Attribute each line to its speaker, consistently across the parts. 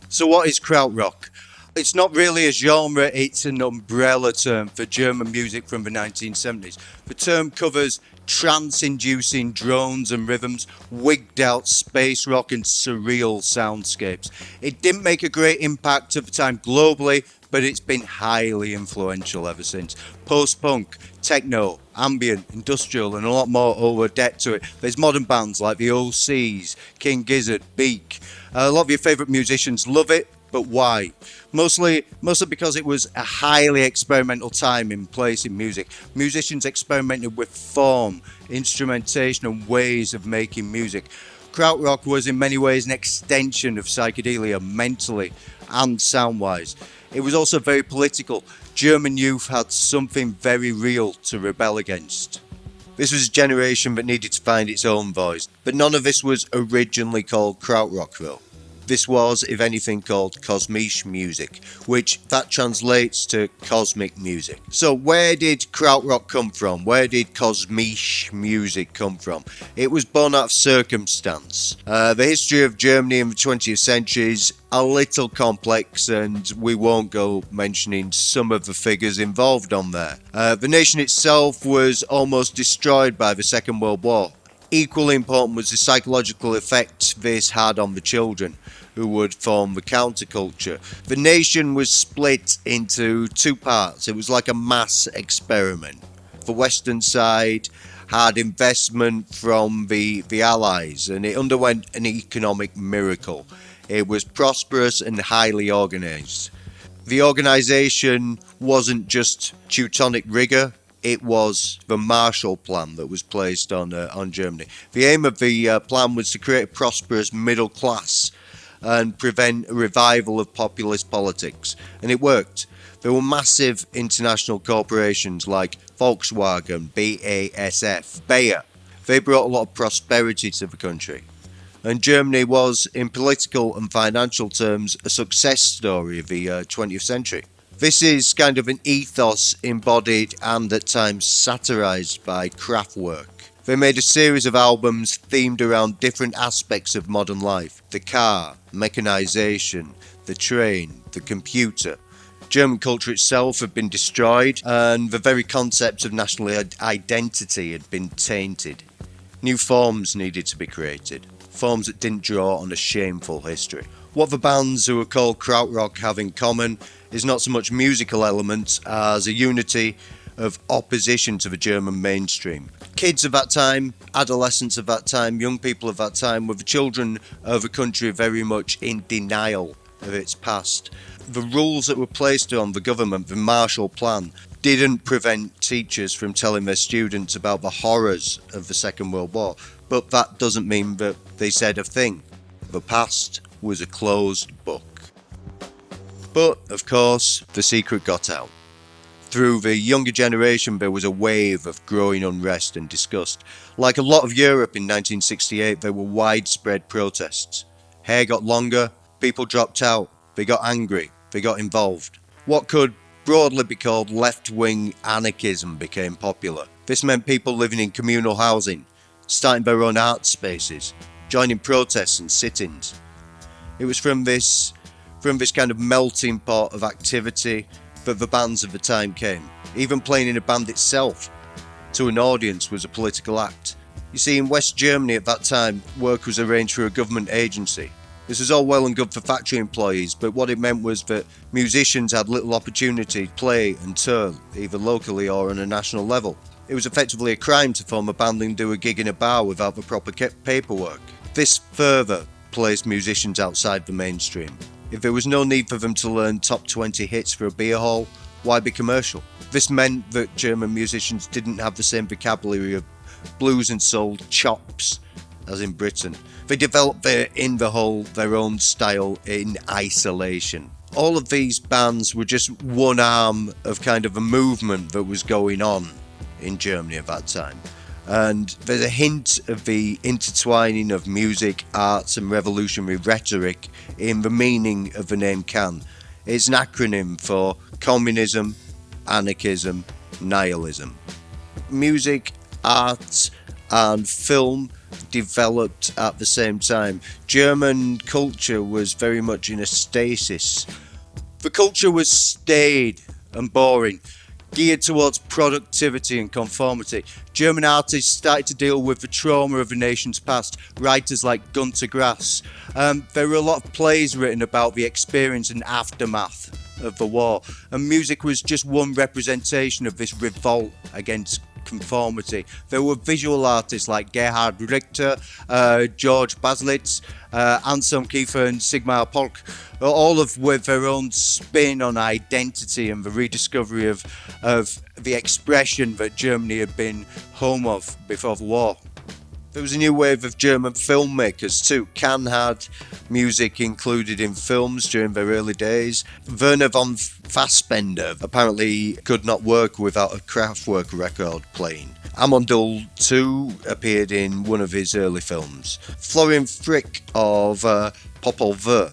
Speaker 1: So what is Krautrock? It's not really a genre, it's an umbrella term for German music from the 1970s. The term covers trance-inducing drones and rhythms, wigged out space rock and surreal soundscapes. It didn't make a great impact at the time globally, but it's been highly influential ever since. Post-punk, techno, ambient, industrial and a lot more owe a debt to it. There's modern bands like the OCs, King Gizzard, Beak. A lot of your favourite musicians love it, but why? Mostly because it was a highly experimental time and place in music. Musicians experimented with form, instrumentation and ways of making music. Krautrock was in many ways an extension of psychedelia mentally and sound-wise. It was also very political. German youth had something very real to rebel against. This was a generation that needed to find its own voice, but none of this was originally called Krautrock though. This was, if anything, called Kosmische music, which that translates to cosmic music. So where did Krautrock come from? Where did Kosmische music come from? It was born out of circumstance. The history of Germany in the 20th century is a little complex, and we won't go mentioning some of the figures involved on there. The nation itself was almost destroyed by the Second World War. Equally important was the psychological effect this had on the children, who would form the counterculture. The nation was split into two parts. It was like a mass experiment. The western side had investment from the Allies, and it underwent an economic miracle. It was prosperous and highly organised. The organisation wasn't just Teutonic rigour, it was the Marshall Plan that was placed on Germany. The aim of the plan was to create a prosperous middle class and prevent a revival of populist politics. And it worked. There were massive international corporations like Volkswagen, BASF, Bayer. They brought a lot of prosperity to the country. And Germany was, in political and financial terms, a success story of the 20th century. This is kind of an ethos embodied and at times satirized by Kraftwerk. They made a series of albums themed around different aspects of modern life. The car, mechanization, the train, the computer. German culture itself had been destroyed, and the very concept of national identity had been tainted. New forms needed to be created. Forms that didn't draw on a shameful history. What the bands who are called Krautrock have in common is not so much musical elements as a unity of opposition to the German mainstream. Kids of that time, adolescents of that time, young people of that time were the children of a country very much in denial of its past. The rules that were placed on the government, the Marshall Plan, didn't prevent teachers from telling their students about the horrors of the Second World War, but that doesn't mean that they said a thing. The past was a closed book. But, of course, the secret got out. Through the younger generation, there was a wave of growing unrest and disgust. Like a lot of Europe in 1968, there were widespread protests. Hair got longer, people dropped out, they got angry, they got involved. What could broadly be called left-wing anarchism became popular. This meant people living in communal housing, starting their own art spaces, joining protests and sit-ins. It was from this kind of melting pot of activity that the bands of the time came. Even playing in a band itself to an audience was a political act. You see, in West Germany at that time, work was arranged through a government agency. This was all well and good for factory employees, but what it meant was that musicians had little opportunity to play and tour, either locally or on a national level. It was effectively a crime to form a band and do a gig in a bar without the proper paperwork. This further placed musicians outside the mainstream. If there was no need for them to learn top 20 hits for a beer hall, why be commercial? This meant that German musicians didn't have the same vocabulary of blues and soul chops as in Britain. They developed their own style in isolation. All of these bands were just one arm of kind of a movement that was going on in Germany at that time. And there's a hint of the intertwining of music, arts and revolutionary rhetoric in the meaning of the name Can. It's an acronym for communism, anarchism, nihilism. Music, art and film developed at the same time. German culture was very much in a stasis. The culture was staid and boring, geared towards productivity and conformity. German artists started to deal with the trauma of the nation's past. Writers like Gunter Grass. There were a lot of plays written about the experience and aftermath of the war, and music was just one representation of this revolt against conformity. There were visual artists like Gerhard Richter, George Baselitz, Anselm Kiefer and Sigmar Polk, all of with their own spin on identity and the rediscovery of the expression that Germany had been home of before the war. There was a new wave of German filmmakers too. Cannes had music included in films during their early days. Werner von Fassbender apparently could not work without a Kraftwerk record playing. Amandul too appeared in one of his early films. Florian Frick of Popol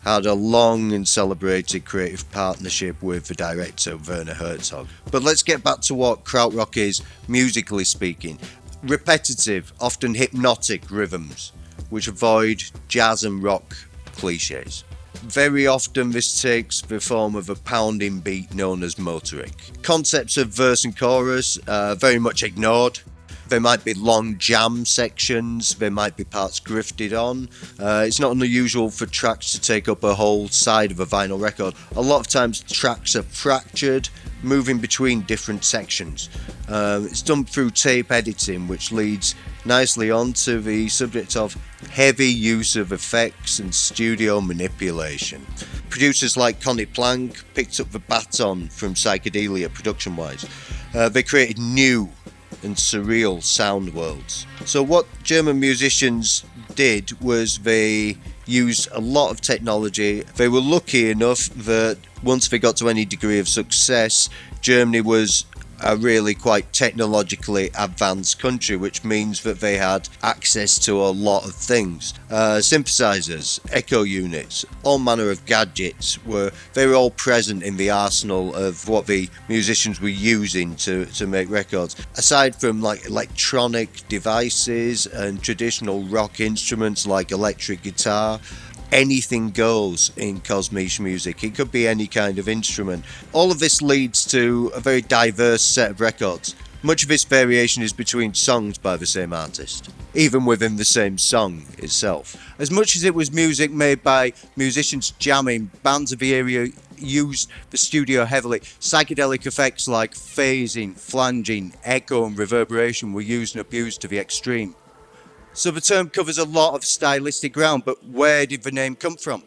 Speaker 1: had a long and celebrated creative partnership with the director Werner Herzog. But let's get back to what Krautrock is, musically speaking. Repetitive, often hypnotic rhythms, which avoid jazz and rock cliches. Very often this takes the form of a pounding beat known as motoric. Concepts of verse and chorus are very much ignored. There might be long jam sections, there might be parts grifted on. It's not unusual for tracks to take up a whole side of a vinyl record. A lot of times tracks are fractured, moving between different sections. It's done through tape editing, which leads nicely on to the subject of heavy use of effects and studio manipulation. Producers like Conny Plank picked up the baton from Psychedelia production-wise. They created new and surreal sound worlds. So what German musicians did was they used a lot of technology. They were lucky enough that once they got to any degree of success, Germany was a really quite technologically advanced country, which means that they had access to a lot of things. Synthesizers, echo units, all manner of gadgets they were all present in the arsenal of what the musicians were using to make records. Aside from like electronic devices and traditional rock instruments like electric guitar, anything goes in Kosmische music. It could be any kind of instrument. All of this leads to a very diverse set of records. Much of its variation is between songs by the same artist, even within the same song itself. As much as it was music made by musicians jamming, bands of the area used the studio heavily. Psychedelic effects like phasing, flanging, echo and reverberation were used and abused to the extreme. So the term covers a lot of stylistic ground, but where did the name come from?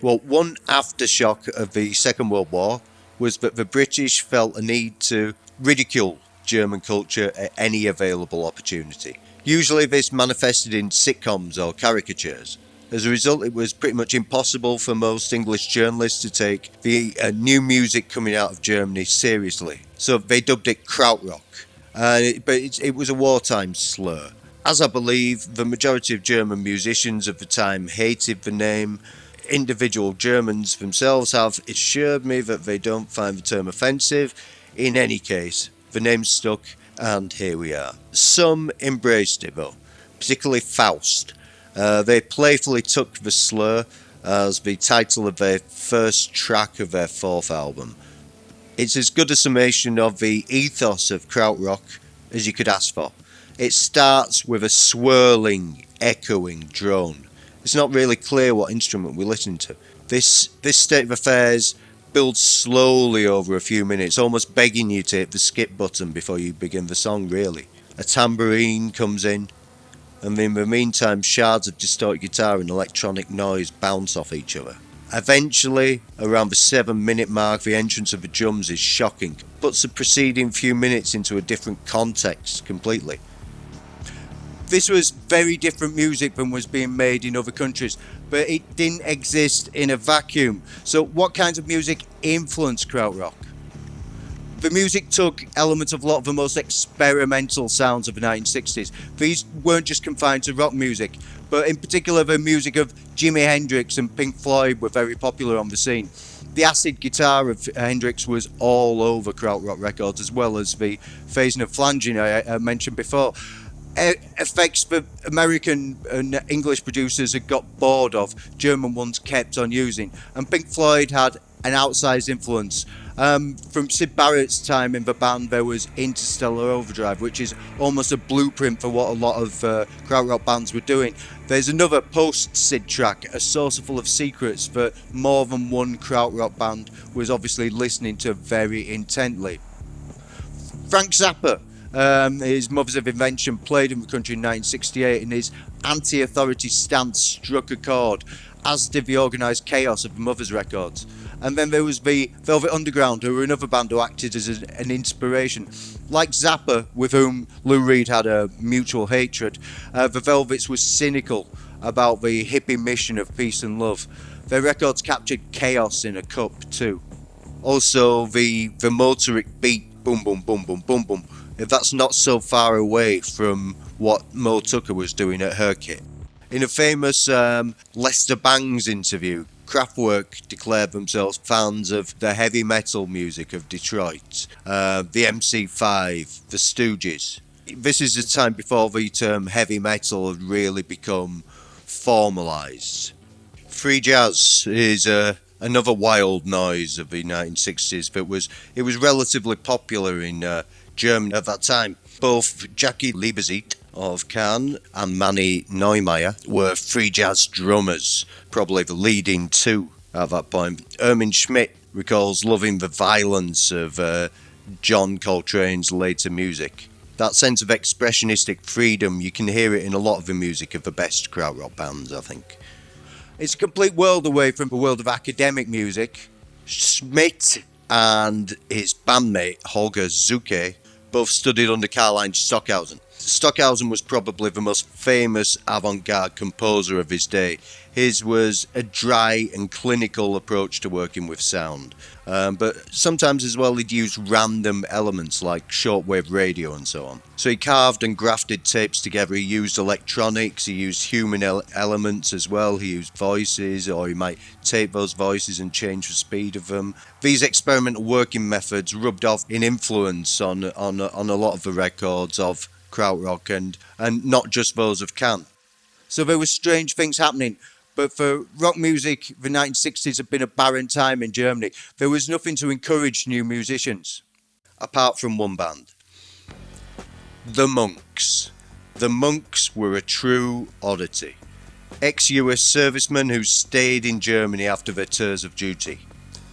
Speaker 1: Well, one aftershock of the Second World War was that the British felt a need to ridicule German culture at any available opportunity. Usually this manifested in sitcoms or caricatures. As a result, it was pretty much impossible for most English journalists to take the new music coming out of Germany seriously. So they dubbed it Krautrock, but it was a wartime slur. As I believe, the majority of German musicians of the time hated the name. Individual Germans themselves have assured me that they don't find the term offensive. In any case, the name stuck, and here we are. Some embraced it though, particularly Faust. They playfully took the slur as the title of their first track of their fourth album. It's as good a summation of the ethos of Krautrock as you could ask for. It starts with a swirling, echoing drone. It's not really clear what instrument we listen to. This state of affairs builds slowly over a few minutes, almost begging you to hit the skip button before you begin the song, really. A tambourine comes in, and in the meantime shards of distorted guitar and electronic noise bounce off each other. Eventually, around the 7-minute mark, the entrance of the drums is shocking, puts the preceding few minutes into a different context completely. This was very different music than was being made in other countries, but it didn't exist in a vacuum. So what kinds of music influenced Krautrock? The music took elements of a lot of the most experimental sounds of the 1960s. These weren't just confined to rock music, but in particular the music of Jimi Hendrix and Pink Floyd were very popular on the scene. The acid guitar of Hendrix was all over Krautrock records, as well as the phasing and flanging I mentioned before. effects that American and English producers had got bored of, German ones kept on using. And Pink Floyd had an outsized influence. From Syd Barrett's time in the band, there was Interstellar Overdrive, which is almost a blueprint for what a lot of krautrock bands were doing. There's another post-Syd track, A Saucer Full of Secrets, that more than one krautrock band was obviously listening to very intently. Frank Zappa, his Mothers of Invention, played in the country in 1968, and his anti-authority stance struck a chord, as did the organised chaos of the Mothers records. And then there was the Velvet Underground, who were another band who acted as an inspiration. Like Zappa, with whom Lou Reed had a mutual hatred, the Velvets were cynical about the hippie mission of peace and love. Their records captured chaos in a cup too. Also, the motoric beat, boom boom boom boom boom boom, that's not so far away from what Mo Tucker was doing at her kit. In a famous Lester Bangs interview, Kraftwerk declared themselves fans of the heavy metal music of Detroit, the MC5, the Stooges. This is the time before the term heavy metal had really become formalised. Free jazz is another wild noise of the 1960s that was relatively popular in Germany at that time. Both Jackie Lieberseit of Can and Manny Neumeier were free jazz drummers, probably the leading two at that point. Erwin Schmidt recalls loving the violence of John Coltrane's later music. That sense of expressionistic freedom, you can hear it in a lot of the music of the best krautrock bands, I think. It's a complete world away from the world of academic music. Schmidt and his bandmate Holger Zucke both studied under Karl-Heinz Stockhausen. Stockhausen was probably the most famous avant-garde composer of his day. His was a dry and clinical approach to working with sound. But sometimes as well he'd use random elements like shortwave radio and so on. So he carved and grafted tapes together. He used electronics, he used human elements as well. He used voices, or he might tape those voices and change the speed of them. These experimental working methods rubbed off in influence on a lot of the records of krautrock and not just those of Can. So there were strange things happening. But for rock music, the 1960s had been a barren time in Germany. There was nothing to encourage new musicians, apart from one band. The Monks. The Monks were a true oddity. Ex-US servicemen who stayed in Germany after their tours of duty.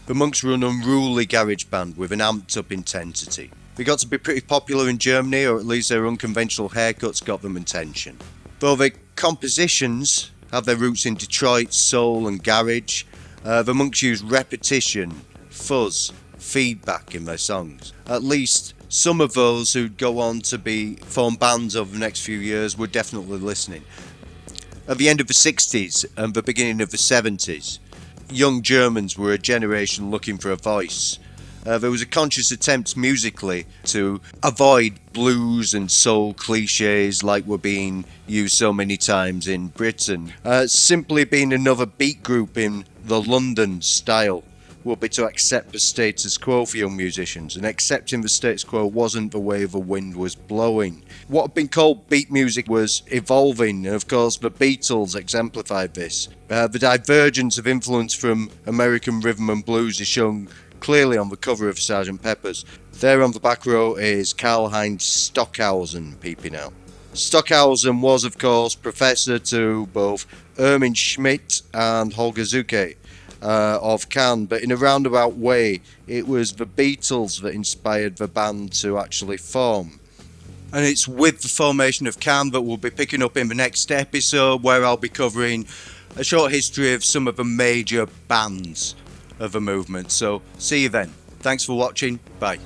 Speaker 1: The Monks were an unruly garage band with an amped-up intensity. They got to be pretty popular in Germany, or at least their unconventional haircuts got them attention. Though their compositions have their roots in Detroit, soul and garage, the Monks used repetition, fuzz, feedback in their songs. At least some of those who'd go on to form bands over the next few years were definitely listening. At the end of the 60s and the beginning of the 70s, young Germans were a generation looking for a voice. There was a conscious attempt musically to avoid blues and soul cliches like were being used so many times in Britain. Simply being another beat group in the London style would be to accept the status quo for young musicians, and accepting the status quo wasn't the way the wind was blowing. What had been called beat music was evolving, and of course the Beatles exemplified this. The divergence of influence from American rhythm and blues is shown clearly on the cover of Sgt. Pepper's. There on the back row is Karl-Heinz Stockhausen peeping out. Stockhausen was, of course, professor to both Erwin Schmidt and Holger Zucke of Can, but in a roundabout way, it was the Beatles that inspired the band to actually form. And it's with the formation of Can that we'll be picking up in the next episode, where I'll be covering a short history of some of the major bands of the movement. So see you then. Thanks for watching. Bye.